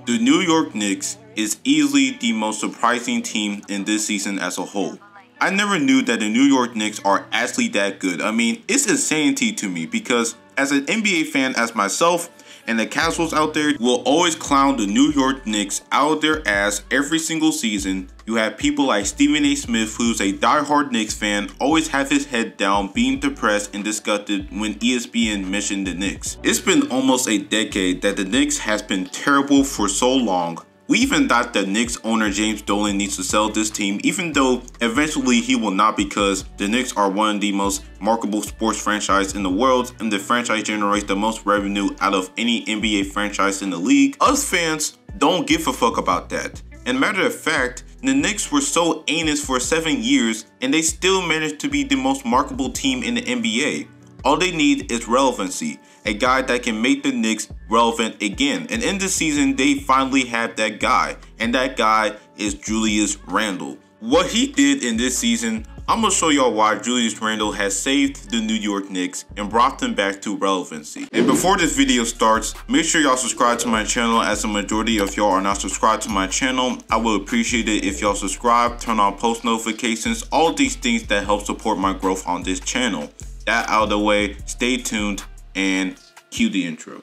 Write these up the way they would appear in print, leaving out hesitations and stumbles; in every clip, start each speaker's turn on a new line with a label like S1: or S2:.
S1: The New York Knicks is easily the most surprising team in this season as a whole. I never knew that the New York Knicks are actually that good. I mean, it's insanity to me because as an NBA fan as myself, and the casuals out there will always clown the New York Knicks out of their ass every single season. You have people like Stephen A. Smith, who's a diehard Knicks fan, always have his head down, being depressed and disgusted when ESPN mentioned the Knicks. It's been almost a decade that the Knicks has been terrible for so long. We even thought that Knicks owner James Dolan needs to sell this team, even though eventually he will not, because the Knicks are one of the most marketable sports franchise in the world, and the franchise generates the most revenue out of any NBA franchise in the league. Us fans don't give a fuck about that. And matter of fact, the Knicks were so anus for 7 years and they still managed to be the most marketable team in the NBA. All they need is relevancy, a guy that can make the Knicks relevant again. And in this season, they finally have that guy. And that guy is Julius Randle. What he did in this season, I'm going to show y'all why Julius Randle has saved the New York Knicks and brought them back to relevancy. And before this video starts, make sure y'all subscribe to my channel, as the majority of y'all are not subscribed to my channel. I would appreciate it if y'all subscribe, turn on post notifications, all these things that help support my growth on this channel. That out of the way, stay tuned and cue the intro.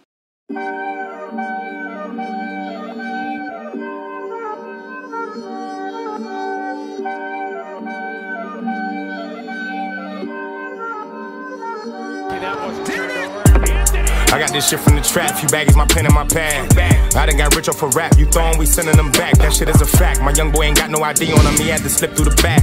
S2: I got this shit from the trap, few baggies, my pen and my pad. I done got rich off for rap, you throwin', we sending them back. That shit is a fact, my young boy ain't got no ID on him, he had to slip through the back.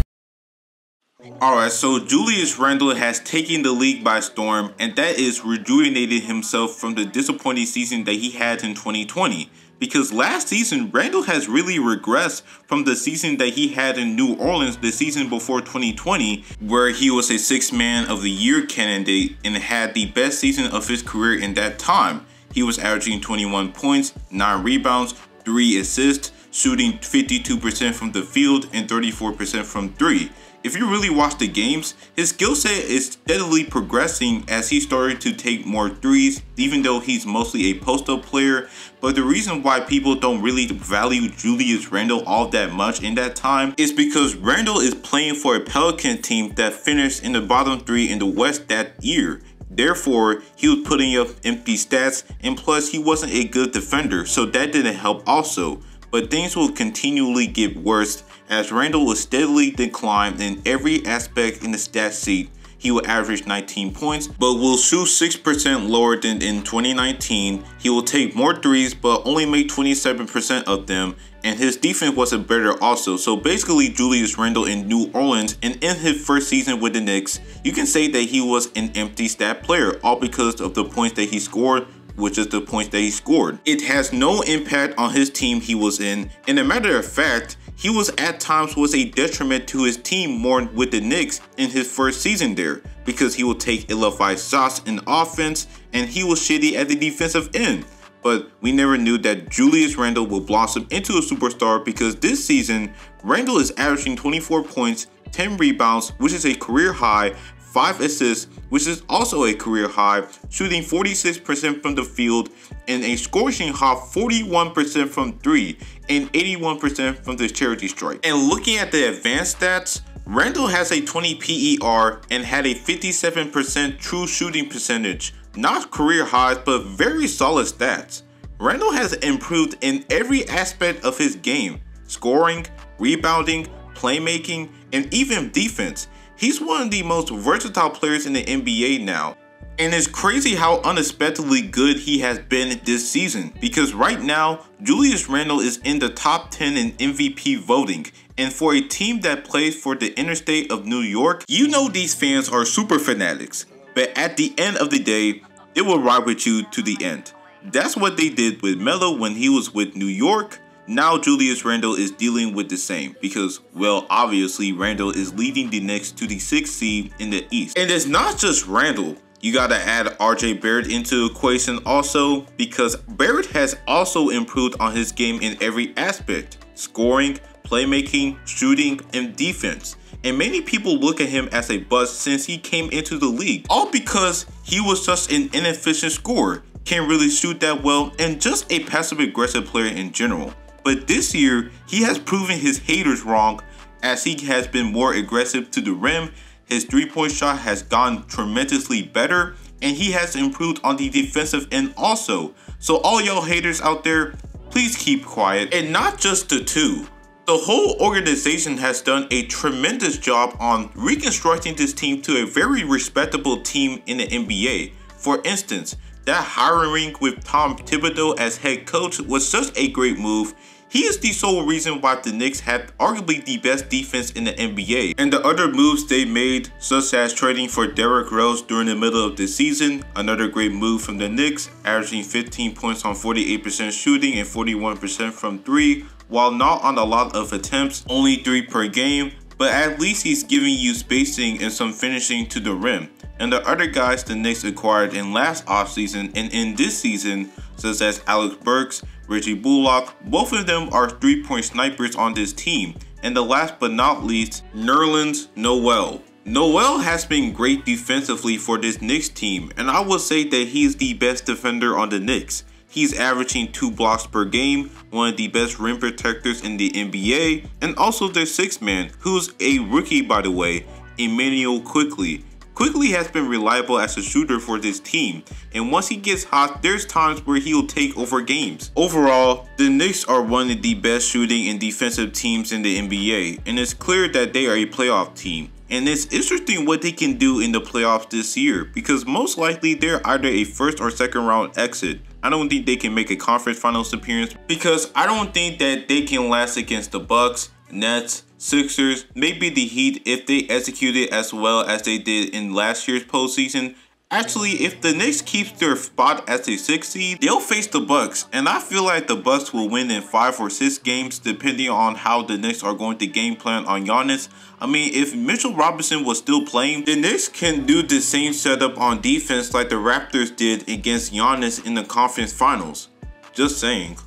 S1: Alright, so Julius Randle has taken the league by storm, and that is rejuvenated himself from the disappointing season that he had in 2020. Because last season, Randle has really regressed from the season that he had in New Orleans the season before 2020, where he was a 6th man of the year candidate and had the best season of his career in that time. He was averaging 21 points, 9 rebounds, 3 assists, shooting 52% from the field and 34% from 3. If you really watch the games, his skill set is steadily progressing as he started to take more threes, even though he's mostly a post-up player. But the reason why people don't really value Julius Randle all that much in that time is because Randle is playing for a Pelican team that finished in the bottom 3 in the West that year. Therefore, he was putting up empty stats, and plus he wasn't a good defender, so that didn't help also. But things will continually get worse as Randle will steadily decline in every aspect in the stat sheet. He will average 19 points, but will shoot 6% lower than in 2019. He will take more threes, but only make 27% of them, and his defense wasn't better also. So basically, Julius Randle in New Orleans and in his first season with the Knicks, you can say that he was an empty stat player, all because of the points that he scored, which is the points that he scored. It has no impact on his team he was in, and a matter of fact, he was at times was a detriment to his team more with the Knicks in his first season there, because he would take ill-advised shots in offense and he was shitty at the defensive end. But we never knew that Julius Randle would blossom into a superstar, because this season, Randle is averaging 24 points, 10 rebounds, which is a career high, 5 assists, which is also a career high, shooting 46% from the field, and a scorching hot 41% from 3, and 81% from the charity stripe. And looking at the advanced stats, Randle has a 20 PER and had a 57% true shooting percentage. Not career highs, but very solid stats. Randle has improved in every aspect of his game: scoring, rebounding, playmaking, and even defense. He's one of the most versatile players in the NBA now. And it's crazy how unexpectedly good he has been this season, because right now, Julius Randle is in the top 10 in MVP voting. And for a team that plays for the interstate of New York, you know these fans are super fanatics. But at the end of the day, they will ride with you to the end. That's what they did with Melo when he was with New York. Now Julius Randle is dealing with the same, because, well, obviously Randle is leading the Knicks to the 6th seed in the East. And it's not just Randle. You gotta add RJ Barrett into the equation also, because Barrett has also improved on his game in every aspect: scoring, playmaking, shooting, and defense. And many people look at him as a bust since he came into the league, all because he was such an inefficient scorer. can't really shoot that well, and just a passive-aggressive player in general. But this year, he has proven his haters wrong as he has been more aggressive to the rim, his three-point shot has gone tremendously better, and he has improved on the defensive end also. So all y'all haters out there, please keep quiet. And not just the two. The whole organization has done a tremendous job on reconstructing this team to a very respectable team in the NBA. For instance, that hiring with Tom Thibodeau as head coach was such a great move. He is the sole reason why the Knicks had arguably the best defense in the NBA. And the other moves they made, such as trading for Derrick Rose during the middle of the season, another great move from the Knicks, averaging 15 points on 48% shooting and 41% from 3, while not on a lot of attempts, only 3 per game, but at least he's giving you spacing and some finishing to the rim. And the other guys the Knicks acquired in last offseason and in this season, such as Alex Burks, Reggie Bullock, both of them are 3-point snipers on this team. And the last but not least, Nerlens Noel. Noel has been great defensively for this Knicks team, and I will say that he is the best defender on the Knicks. He's averaging 2 blocks per game, one of the best rim protectors in the NBA, and also their 6th man, who's a rookie by the way, Immanuel Quickley. Quickley has been reliable as a shooter for this team, and once he gets hot, there's times where he'll take over games. Overall, the Knicks are one of the best shooting and defensive teams in the NBA, and it's clear that they are a playoff team. And it's interesting what they can do in the playoffs this year, because most likely they're either a first or second round exit. I don't think they can make a conference finals appearance, because I don't think that they can last against the Bucks, Nets, Sixers, maybe the Heat if they execute it as well as they did in last year's postseason. Actually, if the Knicks keeps their spot as a 6th seed, they'll face the Bucks, and I feel like the Bucks will win in 5 or 6 games depending on how the Knicks are going to game plan on Giannis. I mean, if Mitchell Robinson was still playing, the Knicks can do the same setup on defense like the Raptors did against Giannis in the conference finals. Just saying.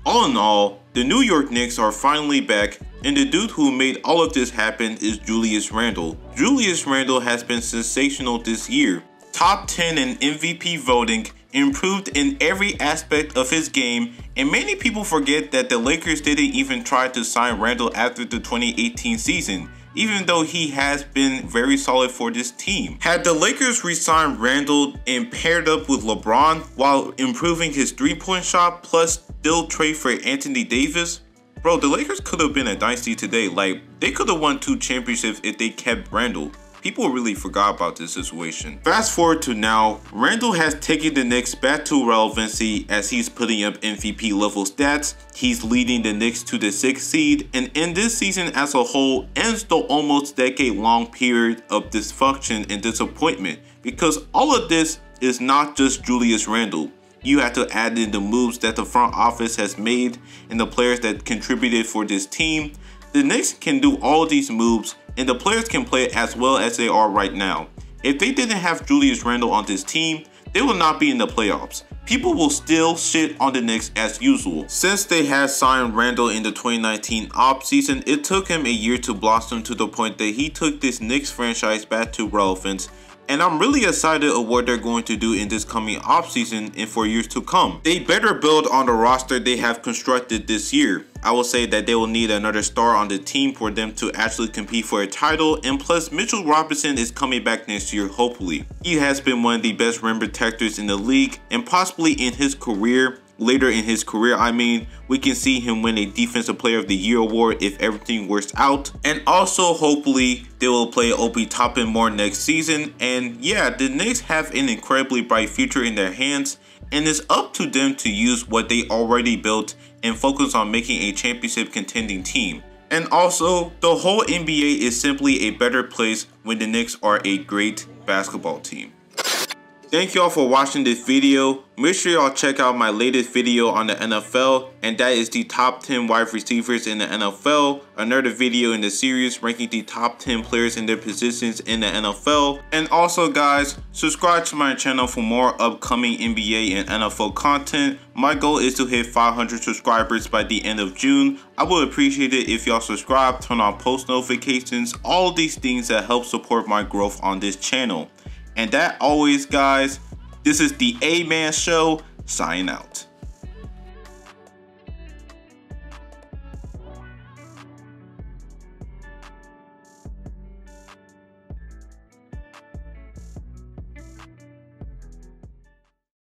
S1: All in all, the New York Knicks are finally back, and the dude who made all of this happen is Julius Randle. Julius Randle has been sensational this year. Top 10 in MVP voting, improved in every aspect of his game, and many people forget that the Lakers didn't even try to sign Randle after the 2018 season, even though he has been very solid for this team. Had the Lakers re-signed Randle and paired up with LeBron while improving his 3-point shot plus still trade for Anthony Davis, bro, the Lakers could have been a dynasty today. Like, they could have won 2 championships if they kept Randle. People really forgot about this situation. Fast forward to now, Randle has taken the Knicks back to relevancy as he's putting up MVP level stats. He's leading the Knicks to the 6th seed, and in this season as a whole ends the almost decade-long period of dysfunction and disappointment, because all of this is not just Julius Randle. You have to add in the moves that the front office has made and the players that contributed for this team. The Knicks can do all of these moves, and the players can play as well as they are right now. If they didn't have Julius Randle on this team, they will not be in the playoffs. People will still shit on the Knicks as usual. Since they had signed Randle in the 2019 offseason, it took him a year to blossom to the point that he took this Knicks franchise back to relevance. And I'm really excited of what they're going to do in this coming offseason and for years to come. They better build on the roster they have constructed this year. I will say that they will need another star on the team for them to actually compete for a title, and plus Mitchell Robinson is coming back next year hopefully. He has been one of the best rim protectors in the league, and possibly in his career. Later in his career, I mean, we can see him win a Defensive Player of the Year award if everything works out. And also, hopefully, they will play Obi Toppin more next season. And yeah, the Knicks have an incredibly bright future in their hands, and it's up to them to use what they already built and focus on making a championship contending team. And also, the whole NBA is simply a better place when the Knicks are a great basketball team. Thank y'all for watching this video. Make sure y'all check out my latest video on the NFL, and that is the top 10 wide receivers in the NFL. Another video in the series ranking the top 10 players in their positions in the NFL. And also guys, subscribe to my channel for more upcoming NBA and NFL content. My goal is to hit 500 subscribers by the end of June. I would appreciate it if y'all subscribe, turn on post notifications, all these things that help support my growth on this channel. And that always, guys, This is the A-Man Show, signing out.